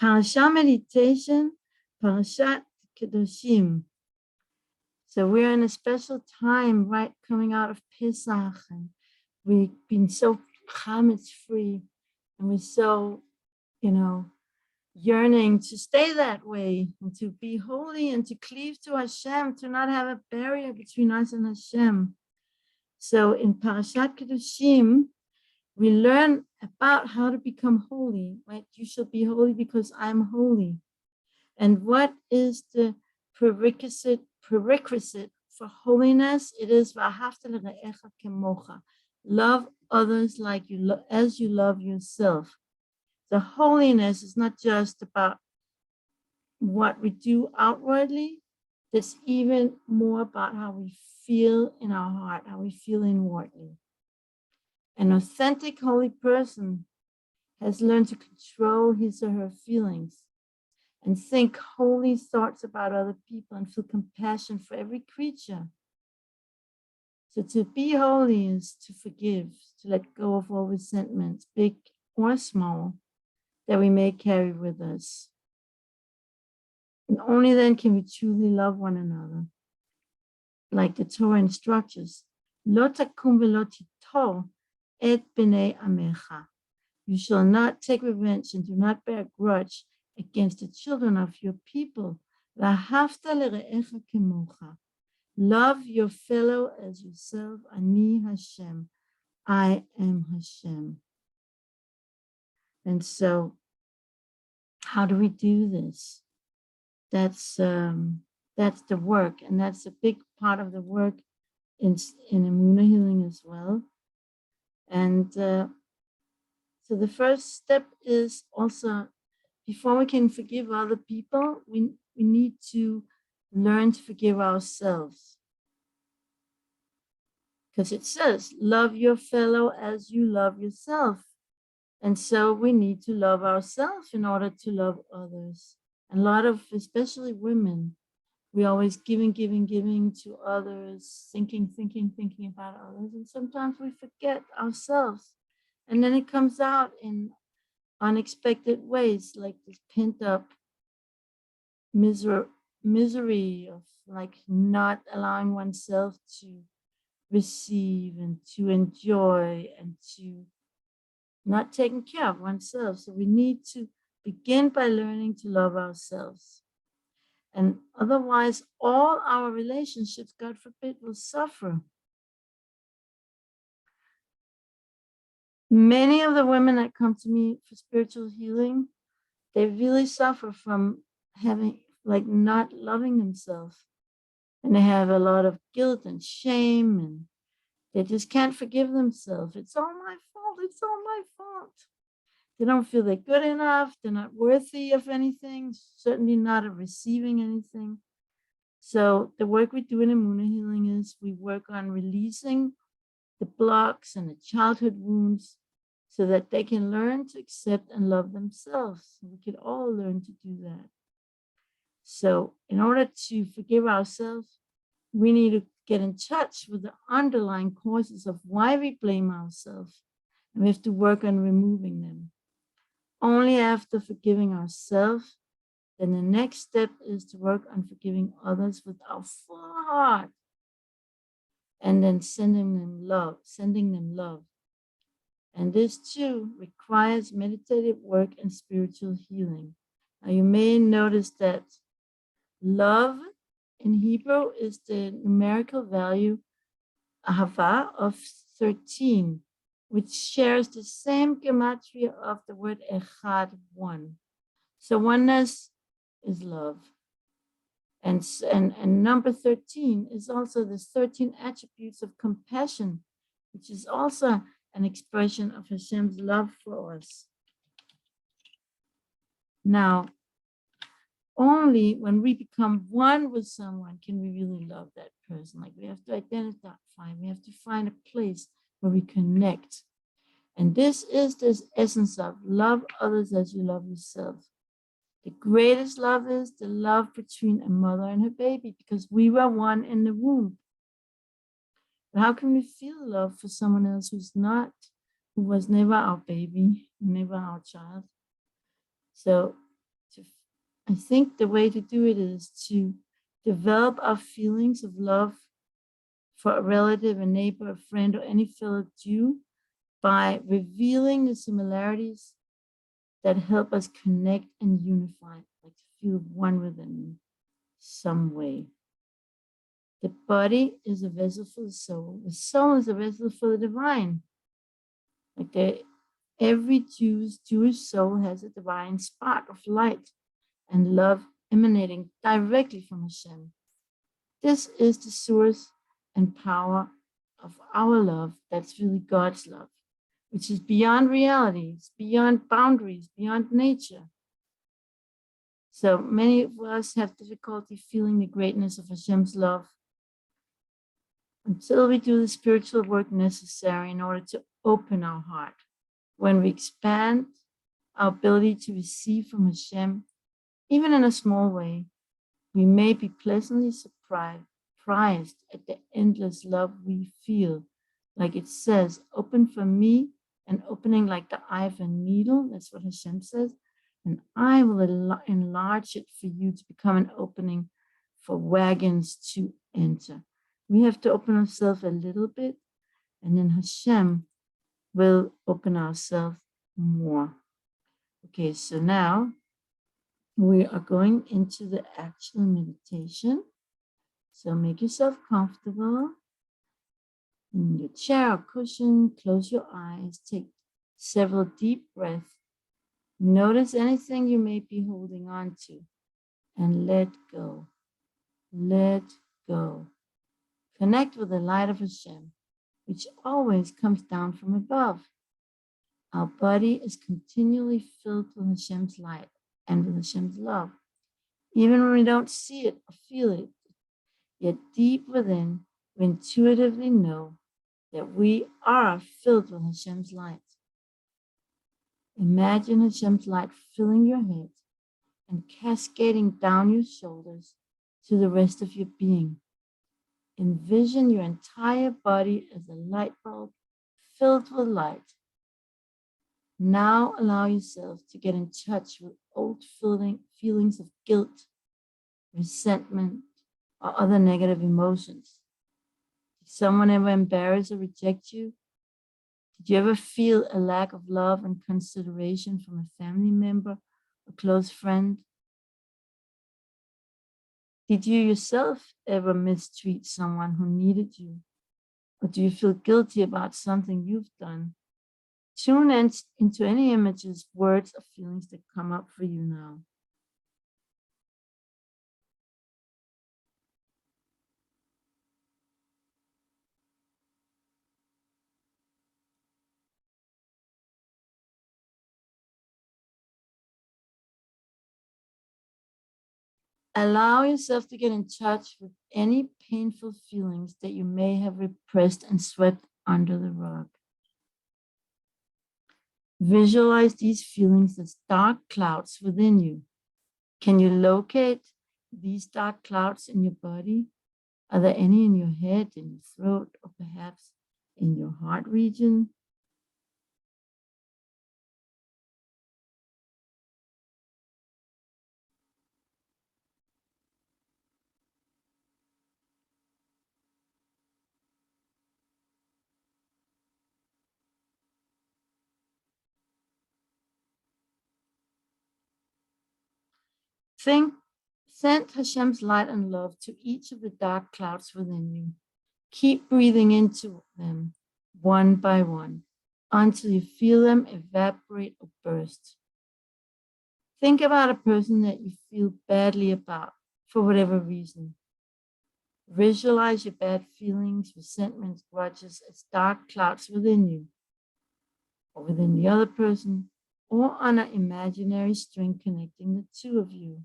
Parasha Meditation, Parasha Kedoshim. So we're in a special time, right, coming out of Pesach, and we've been so free, and we're so, yearning to stay that way and to be holy and to cleave to Hashem, to not have a barrier between us and Hashem. So in Parashat Kedoshim, we learn about how to become holy, right? You shall be holy because I'm holy. And what is the prerequisite for holiness? It is v'ahavta l're'echa kemocha. Love others like you as you love yourself. The holiness is not just about what we do outwardly. It's even more about how we feel in our heart, how we feel inwardly. An authentic holy person has learned to control his or her feelings and think holy thoughts about other people and feel compassion for every creature. So to be holy is to forgive, to let go of all resentments, big or small, that we may carry with us. And only then can we truly love one another. Like the Torah instructs us, Lo takum v'lo titol et b'nei amecha. You shall not take revenge and do not bear a grudge against the children of your people. V'ahavta l're'echa kemocha. Love your fellow as yourself. Ani Hashem. I am Hashem. And so, how do we do this? That's the work, and that's a big part of the work in Emunah healing as well. And so the first step is also, before we can forgive other people, we need to learn to forgive ourselves. Because it says, love your fellow as you love yourself. And so we need to love ourselves in order to love others. And a lot of, especially women, we always giving to others, thinking about others. And sometimes we forget ourselves. And then it comes out in unexpected ways, like this pent up misery of like not allowing oneself to receive and to enjoy and to not taking care of oneself. So we need to begin by learning to love ourselves. And otherwise, all our relationships, God forbid, will suffer. Many of the women that come to me for spiritual healing, they really suffer from having, like, not loving themselves. And they have a lot of guilt and shame, and they just can't forgive themselves. It's all my fault. It's all my fault. They don't feel they're good enough. They're not worthy of anything, certainly not of receiving anything. So the work we do in Emunah healing is we work on releasing the blocks and the childhood wounds so that they can learn to accept and love themselves. We can all learn to do that. So in order to forgive ourselves, we need to get in touch with the underlying causes of why we blame ourselves. And we have to work on removing them. Only after forgiving ourselves, then the next step is to work on forgiving others with our full heart. And then sending them love. And this too requires meditative work and spiritual healing. Now you may notice that love in Hebrew is the numerical value, ahava, of 13, which shares the same gematria of the word echad, one. So oneness is love. And number 13 is also the 13 attributes of compassion, which is also an expression of Hashem's love for us. Now, only when we become one with someone can we really love that person. Like, we have to identify, we have to find a place where we connect. And this is the essence of love others as you love yourself. The greatest love is the love between a mother and her baby, because we were one in the womb. But how can we feel love for someone else who was never our baby, never our child? So I think the way to do it is to develop our feelings of love for a relative, a neighbor, a friend, or any fellow Jew by revealing the similarities that help us connect and unify, like to feel one with them in some way. The body is a vessel for the soul. The soul is a vessel for the divine. Like every Jewish soul has a divine spark of light and love emanating directly from Hashem. This is the source and power of our love. That's really God's love, which is beyond realities, beyond boundaries, beyond nature. So many of us have difficulty feeling the greatness of Hashem's love until we do the spiritual work necessary in order to open our heart. When we expand our ability to receive from Hashem, even in a small way, we may be pleasantly surprised at the endless love we feel. Like it says, open for me, an opening like the eye of a needle. That's what Hashem says. And I will enlarge it for you to become an opening for wagons to enter. We have to open ourselves a little bit, and then Hashem will open ourselves more. Okay, so now we are going into the actual meditation. So make yourself comfortable in your chair or cushion. Close your eyes. Take several deep breaths. Notice anything you may be holding on to and let go. Let go. Connect with the light of Hashem, which always comes down from above. Our body is continually filled with Hashem's light and with Hashem's love. Even when we don't see it or feel it, yet deep within, we intuitively know that we are filled with Hashem's light. Imagine Hashem's light filling your head and cascading down your shoulders to the rest of your being. Envision your entire body as a light bulb filled with light. Now allow yourself to get in touch with old feelings of guilt, resentment, or other negative emotions. Did someone ever embarrass or reject you? Did you ever feel a lack of love and consideration from a family member or close friend? Did you yourself ever mistreat someone who needed you? Or do you feel guilty about something you've done? Tune into any images, words, or feelings that come up for you now. Allow yourself to get in touch with any painful feelings that you may have repressed and swept under the rug. Visualize these feelings as dark clouds within you. Can you locate these dark clouds in your body? Are there any in your head, in your throat, or perhaps in your heart region? Send Hashem's light and love to each of the dark clouds within you. Keep breathing into them one by one until you feel them evaporate or burst. Think about a person that you feel badly about for whatever reason. Visualize your bad feelings, resentments, grudges as dark clouds within you, or within the other person, or on an imaginary string connecting the two of you.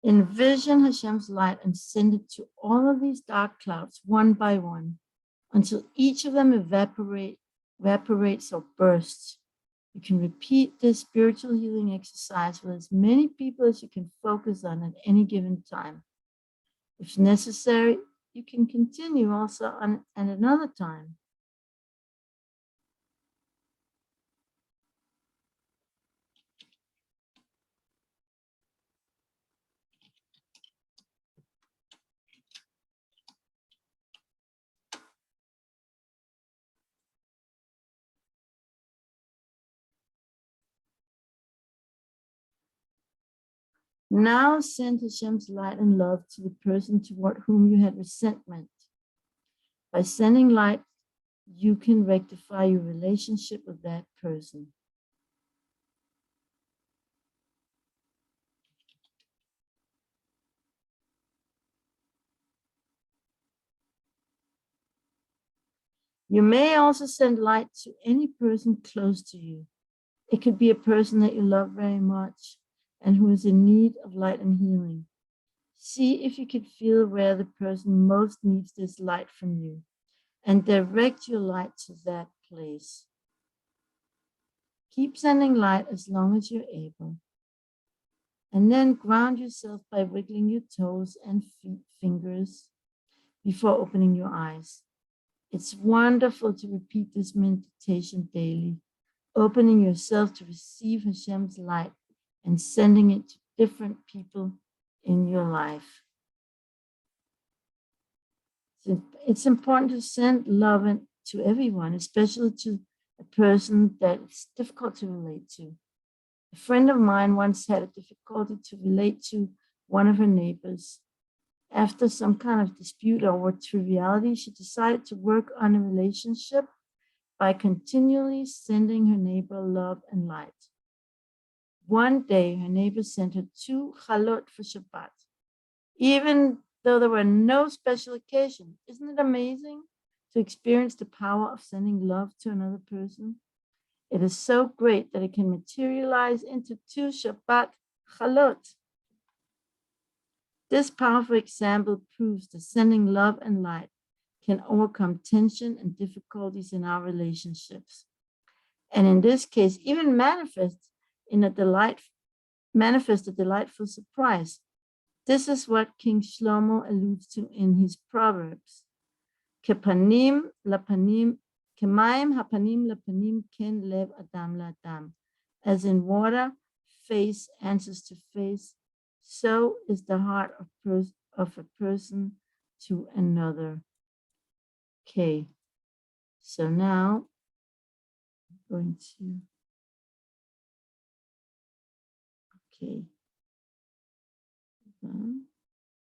Envision Hashem's light and send it to all of these dark clouds one by one until each of them evaporates or bursts. You can repeat this spiritual healing exercise with as many people as you can focus on at any given time. If necessary, you can continue also at another time. Now send Hashem's light and love to the person toward whom you had resentment. By sending light, you can rectify your relationship with that person. You may also send light to any person close to you. It could be a person that you love very much and who is in need of light and healing. See if you could feel where the person most needs this light from you and direct your light to that place. Keep sending light as long as you're able. And then ground yourself by wiggling your toes and fingers before opening your eyes. It's wonderful to repeat this meditation daily, opening yourself to receive Hashem's light and sending it to different people in your life. So it's important to send love to everyone, especially to a person that it's difficult to relate to. A friend of mine once had a difficulty to relate to one of her neighbors. After some kind of dispute over triviality, she decided to work on a relationship by continually sending her neighbor love and light. One day, her neighbor sent her 2 chalot for Shabbat, even though there were no special occasion. Isn't it amazing to experience the power of sending love to another person? It is so great that it can materialize into 2 Shabbat chalot. This powerful example proves that sending love and light can overcome tension and difficulties in our relationships. And in this case, even manifest a delightful surprise. This is what King Shlomo alludes to in his Proverbs. Kepanim lapanim, kemaim hapanim lapanim ken lev adam laadam. As in water, face answers to face, so is the heart of a person to another. Okay, so now I'm going to, okay.